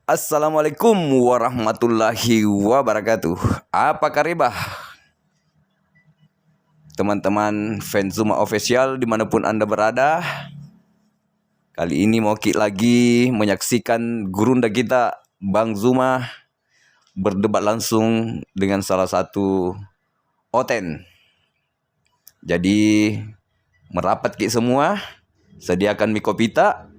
Assalamualaikum warahmatullahi wabarakatuh. Apa kabar teman-teman fans Zuma Official dimanapun Anda berada? Kali ini mau lagi menyaksikan gurunda kita Bang Zuma berdebat langsung dengan salah satu Oten. Jadi merapat semua, sediakan mikopita,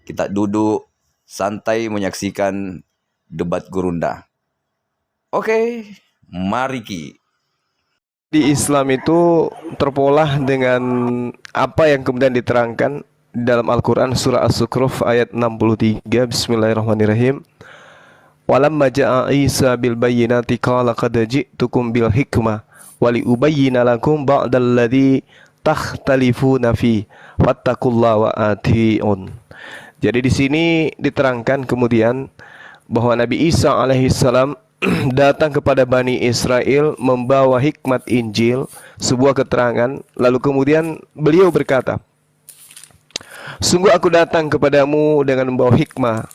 kita duduk santai menyaksikan debat gurunda. Oke, mari Ki. Di Islam itu terpola dengan apa yang kemudian diterangkan dalam Al-Quran surah As-Zukhruf ayat 63. Bismillahirrahmanirrahim. Walamma ja'a Isa bil bayyinati qala qad ji'tukum bil hikmah wali ubayyina lakum ba'dalladzi takhtalifuna fi fattaqullaha wa ati'un. Jadi di sini diterangkan kemudian bahwa Nabi Isa alaihissalam datang kepada Bani Israel membawa hikmat Injil, sebuah keterangan. Lalu kemudian beliau berkata, sungguh aku datang kepadamu dengan membawa hikmah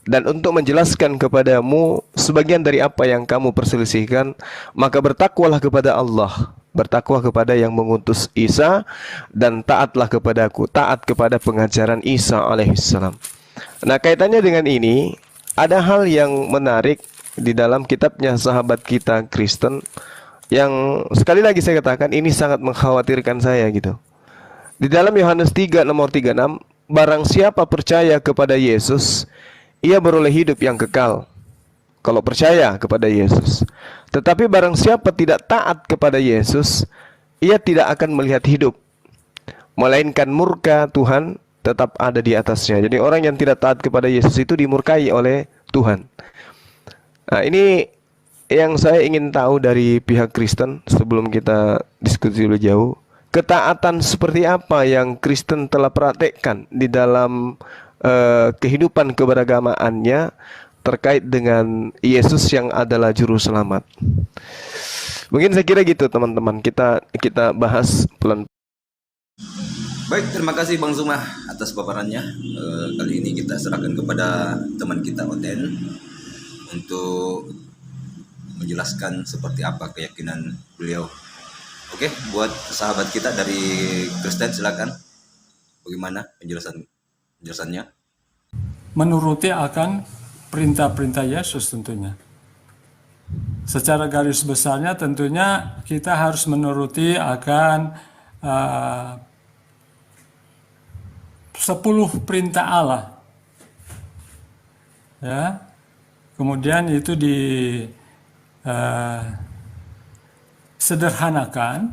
dan untuk menjelaskan kepadamu sebagian dari apa yang kamu perselisihkan, maka bertakwalah kepada Allah, bertakwa kepada yang mengutus Isa, dan taatlah kepadaku, taat kepada pengajaran Isa alaihissalam. Nah, kaitannya dengan ini, ada hal yang menarik di dalam kitabnya sahabat kita Kristen, yang sekali lagi saya katakan ini sangat mengkhawatirkan saya gitu. Di dalam Yohanes 3 nomor 36, barang siapa percaya kepada Yesus, ia beroleh hidup yang kekal. Kalau percaya kepada Yesus. Tetapi barang siapa tidak taat kepada Yesus, ia tidak akan melihat hidup, melainkan murka Tuhan tetap ada di atasnya. Jadi orang yang tidak taat kepada Yesus itu dimurkai oleh Tuhan. Nah, ini yang saya ingin tahu dari pihak Kristen sebelum kita diskusi lebih jauh. Ketaatan seperti apa yang Kristen telah praktekkan di dalam kehidupan keberagamaannya terkait dengan Yesus yang adalah juru selamat. Mungkin saya kira gitu teman-teman, kita bahas pelan. Baik, terima kasih Bang Zuma atas paparannya. Kali ini kita serahkan kepada teman kita Oten untuk menjelaskan seperti apa keyakinan beliau. Oke, buat sahabat kita dari Kristen silakan. Bagaimana penjelasannya? Menuruti akan perintah-perintah Yesus tentunya. Secara garis besarnya tentunya kita harus menuruti akan 10 perintah Allah. Ya. Kemudian itu sederhanakan,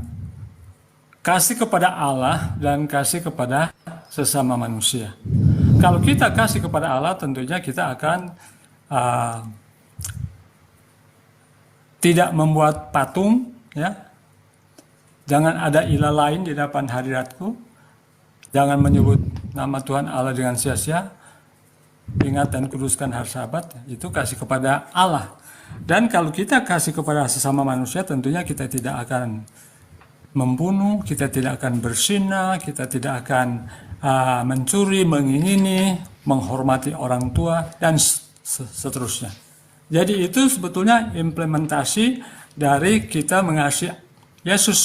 kasih kepada Allah dan kasih kepada sesama manusia. Kalau kita kasih kepada Allah, tentunya kita akan tidak membuat patung, ya. Jangan ada ilah lain di depan hadiratku. Jangan menyebut nama Tuhan Allah dengan sia-sia. Ingat dan kuduskan hari Sabat, itu kasih kepada Allah. Dan kalau kita kasih kepada sesama manusia, tentunya kita tidak akan membunuh, kita tidak akan berzina, kita tidak akan mencuri, mengingini, menghormati orang tua, dan seterusnya. Jadi itu sebetulnya implementasi dari kita mengasihi Yesus.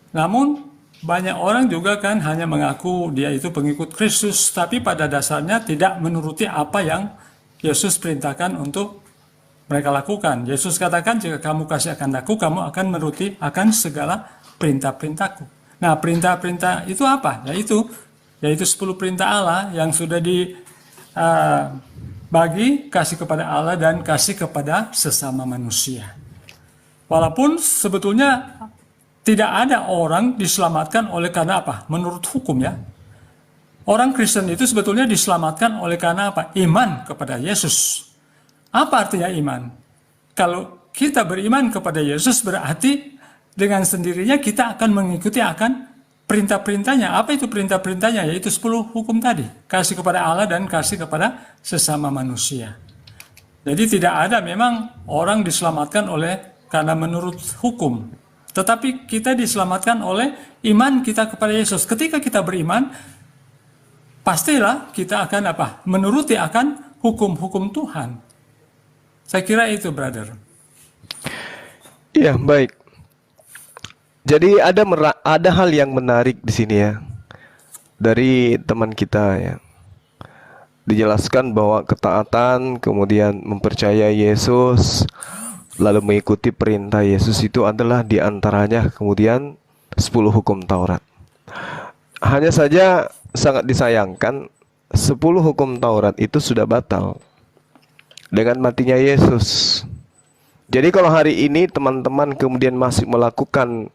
Namun banyak orang juga kan hanya mengaku dia itu pengikut Kristus, tapi pada dasarnya tidak menuruti apa yang Yesus perintahkan untuk mereka lakukan. Yesus katakan, jika kamu kasih akan aku, kamu akan menuruti akan segala perintah-perintahku. Nah, perintah-perintah itu apa? Yaitu 10 perintah Allah yang sudah dibagi, kasih kepada Allah dan kasih kepada sesama manusia. Walaupun sebetulnya tidak ada orang diselamatkan oleh karena apa? Menurut hukum, ya. Orang Kristen itu sebetulnya diselamatkan oleh karena apa? Iman kepada Yesus. Apa artinya iman? Kalau kita beriman kepada Yesus, berarti dengan sendirinya kita akan mengikuti akan perintah-perintahnya. Apa itu perintah-perintahnya? Yaitu 10 hukum tadi. Kasih kepada Allah dan kasih kepada sesama manusia. Jadi tidak ada memang orang diselamatkan karena menurut hukum. Tetapi kita diselamatkan oleh iman kita kepada Yesus. Ketika kita beriman, pastilah kita akan apa? Menuruti akan hukum-hukum Tuhan. Saya kira itu, brother. Ya, baik. Jadi ada hal yang menarik di sini ya. Dari teman kita ya. Dijelaskan bahwa ketaatan, kemudian mempercayai Yesus, lalu mengikuti perintah Yesus itu adalah diantaranya kemudian 10 hukum Taurat. Hanya saja sangat disayangkan 10 hukum Taurat itu sudah batal dengan matinya Yesus. Jadi kalau hari ini teman-teman kemudian masih melakukan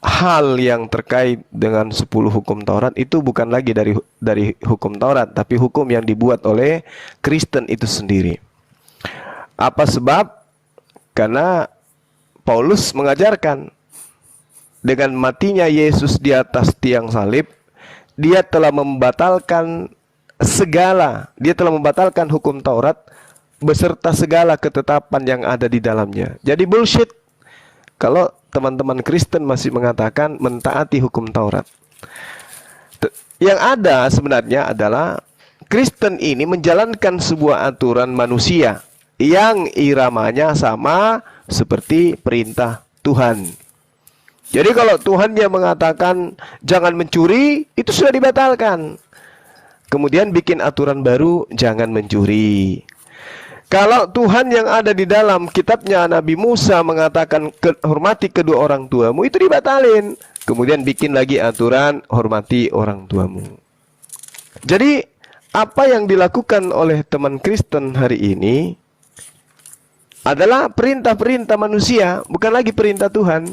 hal yang terkait dengan 10 hukum Taurat, itu bukan lagi dari hukum Taurat, tapi hukum yang dibuat oleh Kristen itu sendiri. Apa sebab? Karena Paulus mengajarkan dengan matinya Yesus di atas tiang salib, dia telah membatalkan dia telah membatalkan hukum Taurat beserta segala ketetapan yang ada di dalamnya. Jadi bullshit kalau teman-teman Kristen masih mengatakan mentaati hukum Taurat. Yang ada sebenarnya adalah Kristen ini menjalankan sebuah aturan manusia yang iramanya sama seperti perintah Tuhan. Jadi kalau Tuhan yang mengatakan jangan mencuri, itu sudah dibatalkan. Kemudian bikin aturan baru, jangan mencuri. Kalau Tuhan yang ada di dalam kitabnya Nabi Musa mengatakan hormati kedua orang tuamu, itu dibatalin. Kemudian bikin lagi aturan hormati orang tuamu. Jadi apa yang dilakukan oleh teman Kristen hari ini adalah perintah-perintah manusia, bukan lagi perintah Tuhan.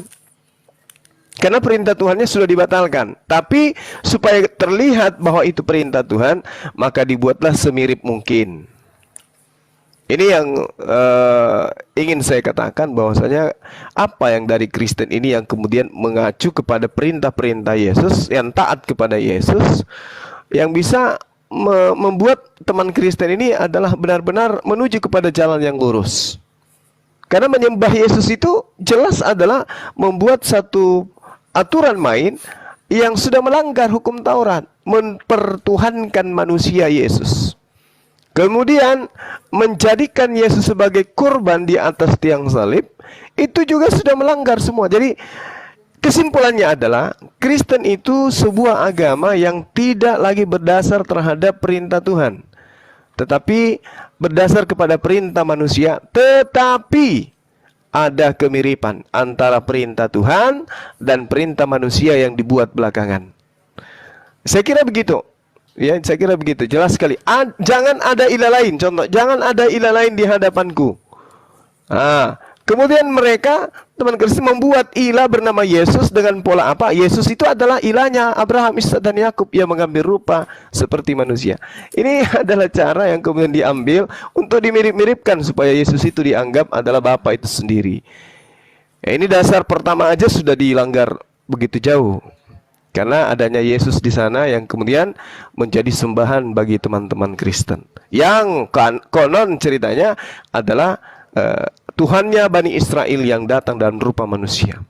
Karena perintah Tuhannya sudah dibatalkan. Tapi supaya terlihat bahwa itu perintah Tuhan, maka dibuatlah semirip mungkin. Ini yang ingin saya katakan, bahwasanya apa yang dari Kristen ini yang kemudian mengacu kepada perintah-perintah Yesus, yang taat kepada Yesus, yang bisa membuat teman Kristen ini adalah benar-benar menuju kepada jalan yang lurus. Karena menyembah Yesus itu jelas adalah membuat satu aturan main yang sudah melanggar hukum Taurat, mempertuhankan manusia Yesus. Kemudian menjadikan Yesus sebagai kurban di atas tiang salib, itu juga sudah melanggar semua. Jadi kesimpulannya adalah Kristen itu sebuah agama yang tidak lagi berdasar terhadap perintah Tuhan, tetapi berdasar kepada perintah manusia. Tetapi ada kemiripan antara perintah Tuhan dan perintah manusia yang dibuat belakangan. Saya kira begitu. Ya, saya kira begitu. Jelas sekali. Jangan ada ilah lain. Contoh, jangan ada ilah lain di hadapanku. Kemudian mereka, teman Kristen, membuat ilah bernama Yesus dengan pola apa? Yesus itu adalah ilahnya Abraham, Ishak dan Yakub yang mengambil rupa seperti manusia. Ini adalah cara yang kemudian diambil untuk dimirip-miripkan supaya Yesus itu dianggap adalah Bapa itu sendiri. Ya, ini dasar pertama aja sudah dilanggar begitu jauh. Karena adanya Yesus di sana yang kemudian menjadi sembahan bagi teman-teman Kristen. Yang konon ceritanya adalah Tuhannya Bani Israel yang datang dalam rupa manusia.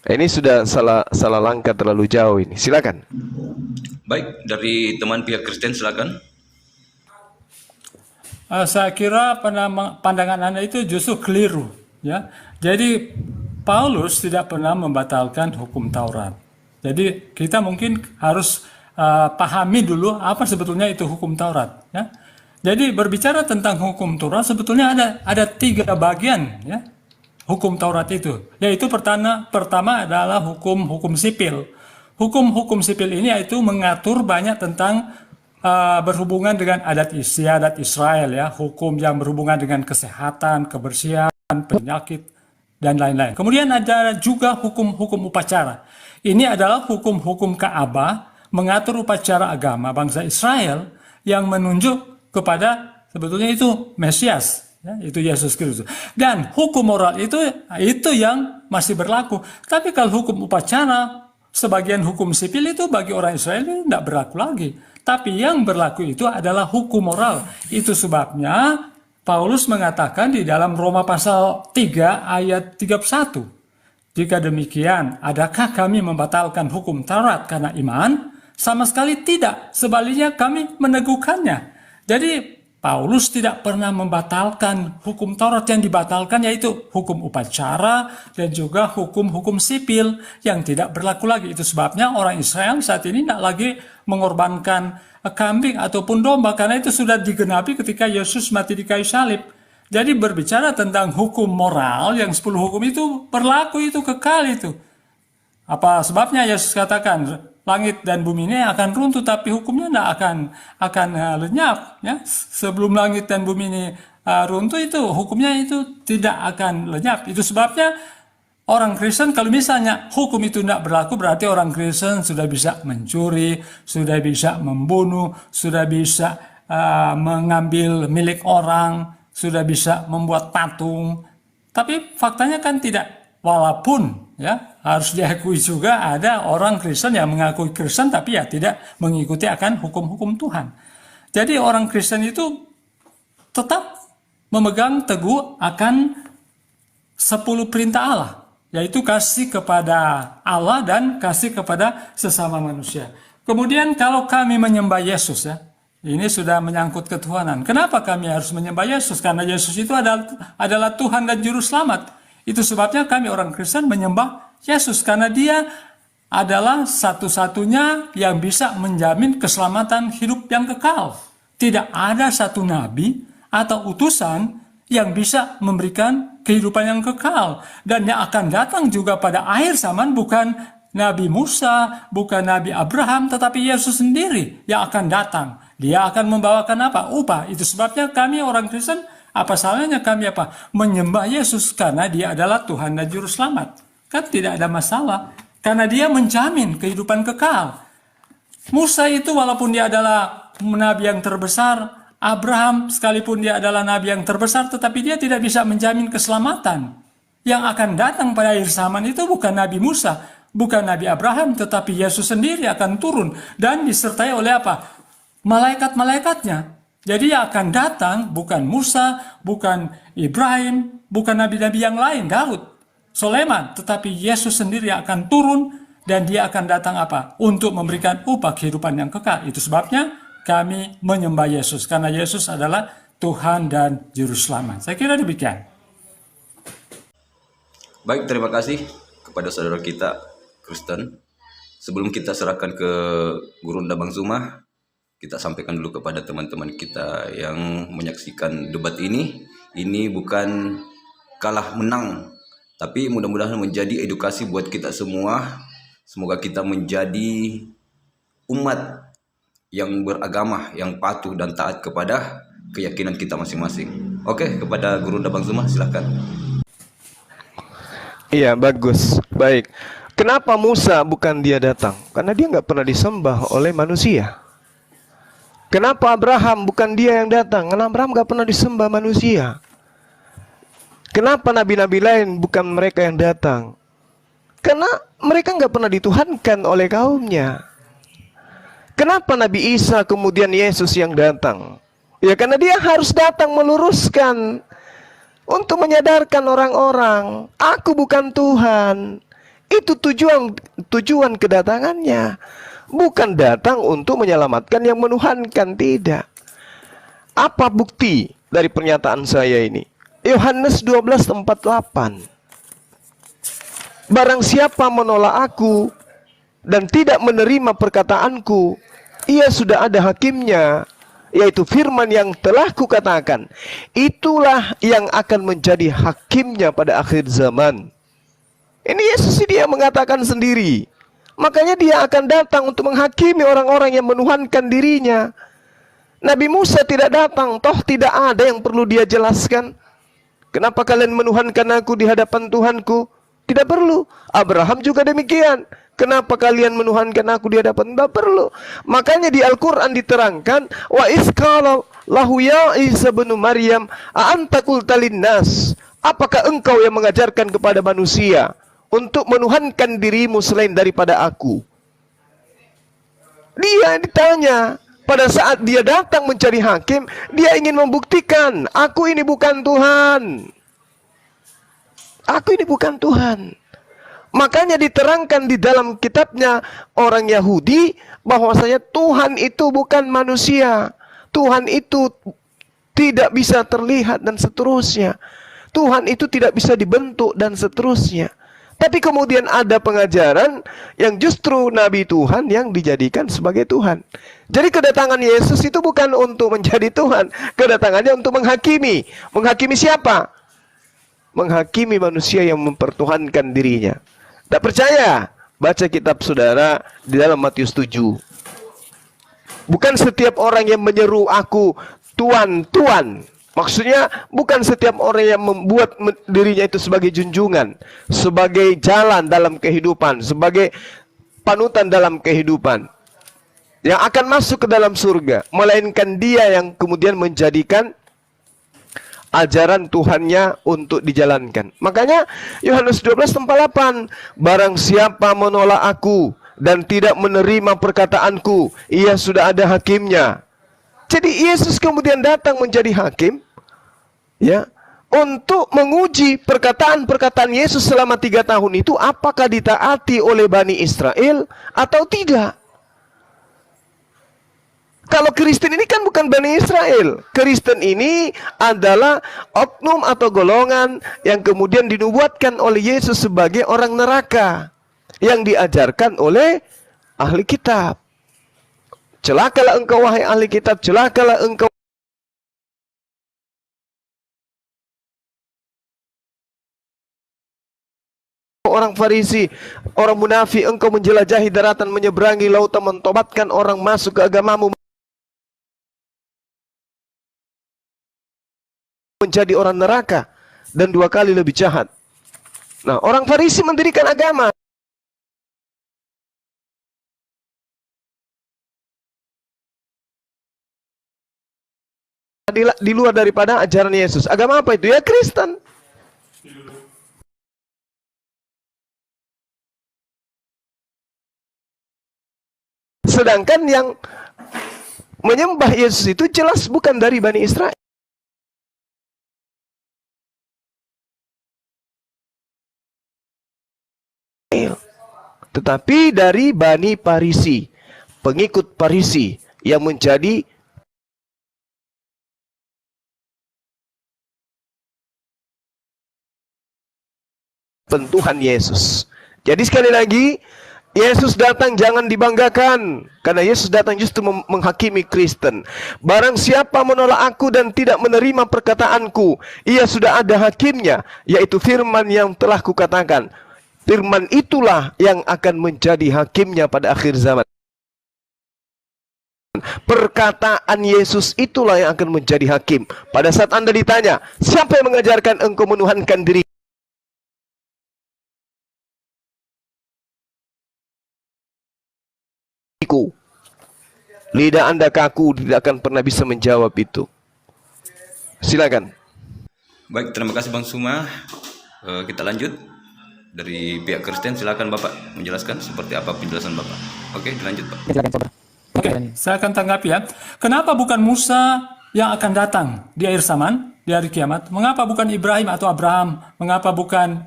Ini sudah salah langkah terlalu jauh ini. Silakan. Baik, dari teman pihak Kristen silakan. Saya kira pandangan Anda itu justru keliru, ya. Jadi Paulus tidak pernah membatalkan hukum Taurat. Jadi kita mungkin harus pahami dulu apa sebetulnya itu hukum Taurat, ya. Jadi berbicara tentang hukum Taurat sebetulnya ada 3 bagian, ya. Hukum Taurat itu, yaitu pertama adalah hukum sipil. Hukum sipil ini yaitu mengatur banyak tentang berhubungan dengan adat istiadat Israel, ya, hukum yang berhubungan dengan kesehatan, kebersihan, penyakit dan lain-lain. Kemudian ada juga hukum upacara. Ini adalah hukum Ka'bah, mengatur upacara agama bangsa Israel yang menunjuk kepada sebetulnya itu Mesias, ya, itu Yesus Kristus. Dan hukum moral itu yang masih berlaku. Tapi kalau hukum upacara, sebagian hukum sipil itu bagi orang Israel itu tidak berlaku lagi. Tapi yang berlaku itu adalah hukum moral. Itu sebabnya Paulus mengatakan di dalam Roma pasal 3 ayat 31. Jika demikian, adakah kami membatalkan hukum Taurat karena iman? Sama sekali tidak. Sebaliknya kami meneguhkannya. Jadi Paulus tidak pernah membatalkan hukum Taurat. Yang dibatalkan yaitu hukum upacara dan juga hukum-hukum sipil yang tidak berlaku lagi. Itu sebabnya orang Israel saat ini tidak lagi mengorbankan kambing ataupun domba, karena itu sudah digenapi ketika Yesus mati di kayu salib. Jadi berbicara tentang hukum moral, yang 10 hukum itu berlaku, itu kekal itu. Apa sebabnya Yesus katakan langit dan bumi ini akan runtuh, tapi hukumnya tidak akan lenyap. Ya, sebelum langit dan bumi ini runtuh, itu hukumnya itu tidak akan lenyap. Itu sebabnya orang Kristen kalau misalnya hukum itu tidak berlaku, berarti orang Kristen sudah bisa mencuri, sudah bisa membunuh, sudah bisa mengambil milik orang, sudah bisa membuat patung. Tapi faktanya kan tidak. Walaupun ya harus diakui juga ada orang Kristen yang mengakui Kristen tapi ya tidak mengikuti akan hukum-hukum Tuhan. Jadi orang Kristen itu tetap memegang teguh akan 10 perintah Allah, yaitu kasih kepada Allah dan kasih kepada sesama manusia. Kemudian kalau kami menyembah Yesus, ya, ini sudah menyangkut ketuhanan. Kenapa kami harus menyembah Yesus? Karena Yesus itu adalah Tuhan dan Juru Selamat. Itu sebabnya kami orang Kristen menyembah Yesus, karena dia adalah satu-satunya yang bisa menjamin keselamatan hidup yang kekal. Tidak ada satu nabi atau utusan yang bisa memberikan kehidupan yang kekal. Dan yang akan datang juga pada akhir zaman bukan Nabi Musa, bukan Nabi Abraham, tetapi Yesus sendiri yang akan datang. Dia akan membawakan apa? Upah. Itu sebabnya kami orang Kristen, apa salahnya kami menyembah Yesus, karena dia adalah Tuhan dan Juru Selamat. Kan tidak ada masalah, karena dia menjamin kehidupan kekal. Musa itu walaupun dia adalah nabi yang terbesar, Abraham sekalipun dia adalah nabi yang terbesar, tetapi dia tidak bisa menjamin keselamatan. Yang akan datang pada akhir zaman itu bukan Nabi Musa, bukan Nabi Abraham, tetapi Yesus sendiri akan turun dan disertai oleh apa? Malaikat-malaikatnya. Jadi yang akan datang bukan Musa, bukan Ibrahim, bukan nabi-nabi yang lain, Daud, Sulaiman, tetapi Yesus sendiri yang akan turun dan dia akan datang apa? Untuk memberikan upah kehidupan yang kekal. Itu sebabnya kami menyembah Yesus, karena Yesus adalah Tuhan dan Juru Selamat. Saya kira demikian. Baik, terima kasih kepada saudara kita Kristen. Sebelum kita serahkan ke Gurunda Bang Zuma, kita sampaikan dulu kepada teman-teman kita yang menyaksikan debat ini. Ini bukan kalah menang, tapi mudah-mudahan menjadi edukasi buat kita semua. Semoga kita menjadi umat yang beragama, yang patuh dan taat kepada keyakinan kita masing-masing. Oke, kepada Gurunda Bang Zuma, silahkan. Iya, bagus. Baik. Kenapa Musa bukan dia datang? Karena dia nggak pernah disembah oleh manusia. Kenapa Abraham bukan dia yang datang? Karena Abraham nggak pernah disembah manusia. Kenapa nabi-nabi lain bukan mereka yang datang? Karena mereka nggak pernah dituhankan oleh kaumnya. Kenapa Nabi Isa kemudian Yesus yang datang? Ya karena dia harus datang meluruskan, untuk menyadarkan orang-orang, aku bukan Tuhan. Itu tujuan kedatangannya. Bukan datang untuk menyelamatkan yang menuhankan, tidak. Apa bukti dari pernyataan saya ini? Yohanes 12:48. Barang siapa menolak aku dan tidak menerima perkataanku, ia sudah ada hakimnya, yaitu firman yang telah kukatakan. Itulah yang akan menjadi hakimnya pada akhir zaman. Ini Yesus dia mengatakan sendiri. Makanya dia akan datang untuk menghakimi orang-orang yang menuhankan dirinya. Nabi Musa tidak datang, toh tidak ada yang perlu dia jelaskan. Kenapa kalian menuhankan aku di hadapan Tuhanku? Tidak perlu. Abraham juga demikian. Kenapa kalian menuhankan aku di hadapan? Tidak perlu. Makanya di Al-Quran diterangkan, wa isqala lahu ya Isa bin Maryam a anta qulta linnas, apakah engkau yang mengajarkan kepada manusia untuk menuhankan dirimu selain daripada aku? Dia ditanya. Pada saat dia datang mencari hakim, dia ingin membuktikan, aku ini bukan Tuhan. Aku ini bukan Tuhan. Makanya diterangkan di dalam kitabnya orang Yahudi, bahwasanya Tuhan itu bukan manusia. Tuhan itu tidak bisa terlihat dan seterusnya. Tuhan itu tidak bisa dibentuk dan seterusnya. Tapi kemudian ada pengajaran yang justru Nabi Tuhan yang dijadikan sebagai Tuhan. Jadi kedatangan Yesus itu bukan untuk menjadi Tuhan. Kedatangannya untuk menghakimi. Menghakimi siapa? Menghakimi manusia yang mempertuhankan dirinya. Tak percaya? Baca kitab saudara di dalam Matius 7. Bukan setiap orang yang menyeru aku Tuhan, Tuhan. Maksudnya bukan setiap orang yang membuat dirinya itu sebagai junjungan, sebagai jalan dalam kehidupan, sebagai panutan dalam kehidupan, yang akan masuk ke dalam surga, melainkan dia yang kemudian menjadikan ajaran Tuhannya untuk dijalankan. Makanya Yohanes 12:8, barang siapa menolak aku dan tidak menerima perkataanku, ia sudah ada hakimnya. Jadi Yesus kemudian datang menjadi hakim, ya, untuk menguji perkataan-perkataan Yesus selama 3 tahun itu apakah ditaati oleh Bani Israel atau tidak. Kalau Kristen ini kan bukan Bani Israel. Kristen ini adalah oknum atau golongan yang kemudian dinubuatkan oleh Yesus sebagai orang neraka, yang diajarkan oleh ahli kitab. Celakalah engkau wahai ahli kitab, celakalah engkau orang Farisi, orang munafik, engkau menjelajahi daratan, menyeberangi lautan, mentobatkan orang masuk ke agamamu, menjadi orang neraka dan 2 kali lebih jahat. Nah, orang Farisi mendirikan agama di luar daripada ajaran Yesus. Agama apa itu? Ya Kristen. Sedangkan yang menyembah Yesus itu jelas bukan dari Bani Israel, tetapi dari Bani Farisi, pengikut Farisi yang menjadi pentuhan Yesus. Jadi sekali lagi, Yesus datang jangan dibanggakan, karena Yesus datang justru menghakimi Kristen. Barang siapa menolak aku dan tidak menerima perkataanku, ia sudah ada hakimnya, yaitu firman yang telah kukatakan. Firman itulah yang akan menjadi hakimnya pada akhir zaman. Perkataan Yesus itulah yang akan menjadi hakim. Pada saat Anda ditanya, siapa yang mengajarkan engkau menuhankan diri? Lidah Anda kaku, tidak akan pernah bisa menjawab itu. Silakan. Baik, terima kasih Bang Suma. Kita lanjut dari pihak Kristen. Silakan Bapak menjelaskan seperti apa penjelasan Bapak. Oke, dilanjut Pak. Oke, saya akan tanggapi ya. Kenapa bukan Musa yang akan datang di akhir zaman, di hari kiamat? Mengapa bukan Ibrahim atau Abraham? Mengapa bukan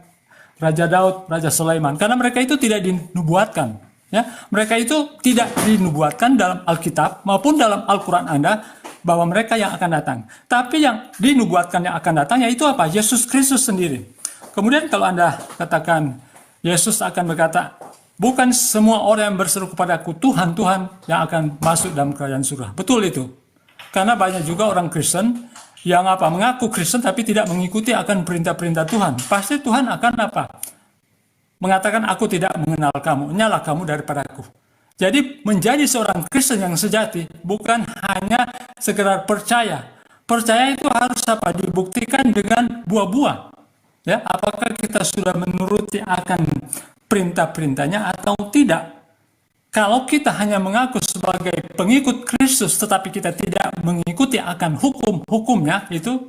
Raja Daud, Raja Sulaiman? Karena mereka itu tidak dinubuatkan. Ya, mereka itu tidak dinubuatkan dalam Alkitab maupun dalam Al-Quran Anda bahwa mereka yang akan datang. Tapi yang dinubuatkan yang akan datang yaitu apa? Yesus Kristus sendiri. Kemudian kalau Anda katakan Yesus akan berkata, bukan semua orang yang berseru kepadaku Tuhan, Tuhan yang akan masuk dalam kerajaan surga. Betul itu. Karena banyak juga orang Kristen yang apa? Mengaku Kristen tapi tidak mengikuti akan perintah-perintah Tuhan. Pasti Tuhan akan apa? Mengatakan aku tidak mengenal kamu, nyalah kamu daripadaku. Jadi menjadi seorang Kristen yang sejati bukan hanya sekedar percaya. Percaya itu harus apa? Dibuktikan dengan buah-buah. Ya, apakah kita sudah menuruti akan perintah-perintahnya atau tidak? Kalau kita hanya mengaku sebagai pengikut Kristus tetapi kita tidak mengikuti akan hukum-hukumnya, itu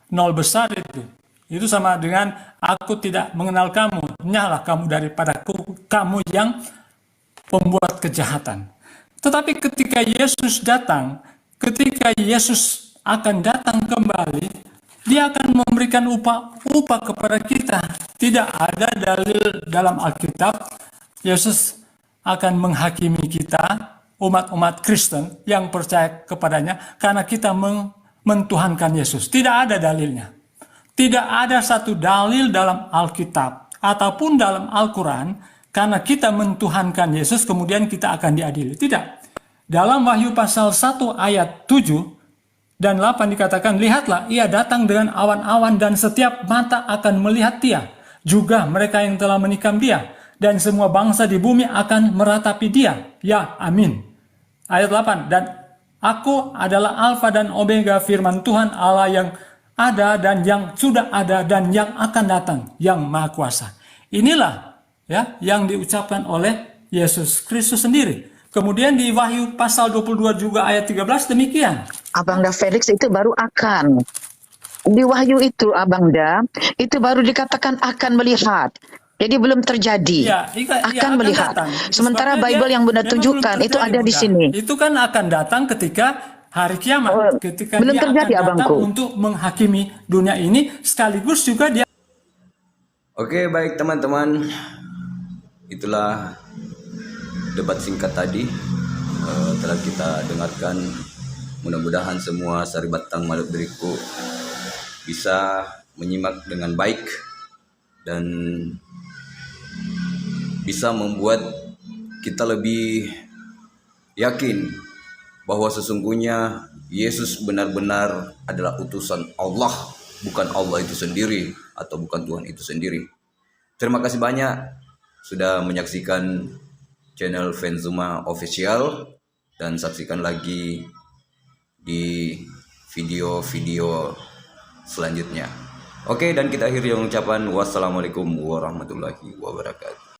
nol besar itu. Itu sama dengan aku tidak mengenal kamu, nyalah kamu daripadaku, kamu yang pembuat kejahatan. Tetapi ketika Yesus datang, ketika Yesus akan datang kembali, dia akan memberikan upah kepada kita. Tidak ada dalil dalam Alkitab Yesus akan menghakimi kita umat-umat Kristen yang percaya kepadanya karena kita mentuhankan Yesus. Tidak ada dalilnya. Tidak ada satu dalil dalam Alkitab ataupun dalam Al-Quran karena kita mentuhankan Yesus kemudian kita akan diadili. Tidak. Dalam Wahyu pasal 1 ayat 7 dan 8 dikatakan, lihatlah ia datang dengan awan-awan dan setiap mata akan melihat dia. Juga mereka yang telah menikam dia. Dan semua bangsa di bumi akan meratapi dia. Ya, amin. Ayat 8. Dan aku adalah Alfa dan Omega, firman Tuhan Allah yang ada dan yang sudah ada dan yang akan datang, yang Maha Kuasa. Inilah ya yang diucapkan oleh Yesus Kristus sendiri. Kemudian di Wahyu pasal 22 juga ayat 13 demikian. Abangda Felix itu baru akan. Di Wahyu itu Abangda, itu baru dikatakan akan melihat. Jadi belum terjadi. Ya, akan melihat. datang. Sementara Sebabnya Bible yang Bunda memang tunjukkan belum itu terjadi, ada di Bunda. sini. Itu kan akan datang ketika hari kiamat. Ketika belum dia terjadi, akan datang abangku. untuk menghakimi dunia ini. Sekaligus juga dia Oke, baik teman-teman. Itulah debat singkat tadi telah kita dengarkan. Mudah-mudahan semua saribatang maluk beriku bisa menyimak dengan baik dan bisa membuat kita lebih yakin bahwa sesungguhnya Yesus benar-benar adalah utusan Allah, bukan Allah itu sendiri atau bukan Tuhan itu sendiri. Terima kasih banyak sudah menyaksikan channel Fenzuma Official dan saksikan lagi di video-video selanjutnya. Oke, dan kita akhiri dengan ucapan wassalamualaikum warahmatullahi wabarakatuh.